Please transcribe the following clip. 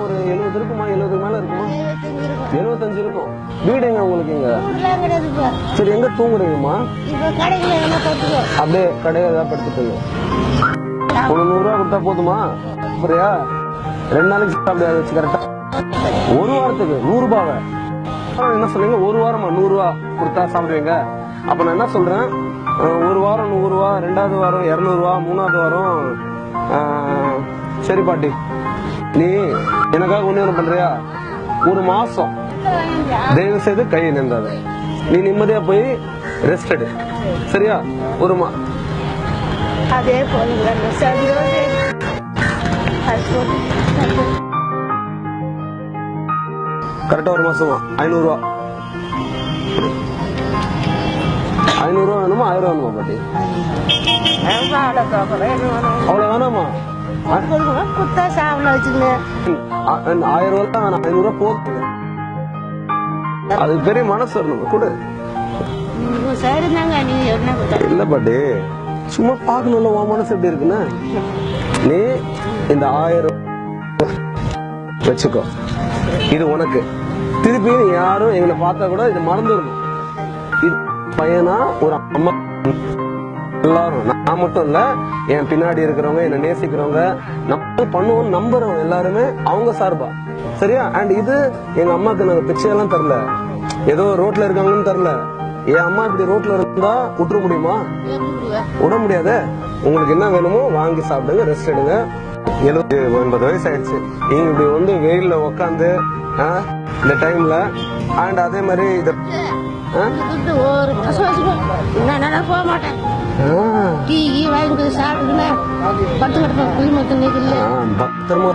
ஒரு 70 இருக்குமா? 70 மேல இருக்குமா? 75 இருக்கும். வீடு எங்க உங்களுக்கு? இங்க சரி, எங்க தூங்குறீங்கம்மா? அப்படியே கடையில ஏதாவது படுத்துட்டு ஒரு 100 ரூபா கொடுத்தா போதுமா? புரியா? 2 நாளைக்கு அப்படியே வச்சு கரெக்டா ஒரு வாரத்துக்கு 100 ரூபாவை என்ன சொல்றீங்க? ஒரு வாரமா 100 ரூபா கொடுத்தா சாப்பிடுவீங்க? அப்ப நான் என்ன சொல்றேன், ஒரு வாரம் 100 ரூபா, 2வது வாரம் 200 ரூபா, 3வது வாரம் சரி பாட்டி, நீ எனக்காக ஒண்ணு பண்றியா? ஒரு மாசம் தயவு செய்து கையை நின்றாத, நீ நிம்மதியா போய் ரெஸ்ட் எடு, சரியா? ஒரு அதே போல கரெக்டா ஒரு மாசமா 500 ரூபா. 500 ரூபா வேணுமா? 1000 ரூபா வேணுமா பாட்டி? அவ்வளவு வேணாமா? 1000 ரூபா தான் வேணாம், 500 ரூபா போதும். அதுக்கு பெரிய மனசு வரணும் கூட. இல்ல பாட்டி, சும்மா பாக்கணும்ல உன் மனசு எப்படி இருக்குன்னு. நீ இந்த 1000 வச்சுக்கோ, இது உனக்கு. திருப்பி நீ யாரும் எங்களை பார்த்தா கூட இது மறந்துடணும். இது பையனா ஒரு அம்மா எல்லாரும், நான் மட்டும் இல்ல, என் பின்னாடி இருக்கிறவங்க, என்ன நேசிக்கிறவங்க, நம்ம பண்ணுவோம் நம்புறவங்க எல்லாருமே அவங்க சார்பா, சரியா? அண்ட் இது எங்க அம்மாக்கு நாங்க பிச்சையெல்லாம் தரல, ஏதோ ரோட்ல இருக்காங்கன்னு தரல. என் அம்மா இப்படி ரோட்ல இருந்தா விட்டுற முடியுமா? விட முடியாத. உங்களுக்கு என்ன வேணுமோ வாங்கி சாப்பிடுங்க, ரெஸ்ட் எடுங்க. 70-80 வயசு ஆயிடுச்சு. நீங்க இப்படி வந்து வெயில்ல உக்காந்து இந்த டைம்ல, அண்ட் அதே மாதிரி இத ஒரு மாசம் போக மாட்டேன். டீ வாங்கி சாப்பிட்டு பத்து பத்திரமா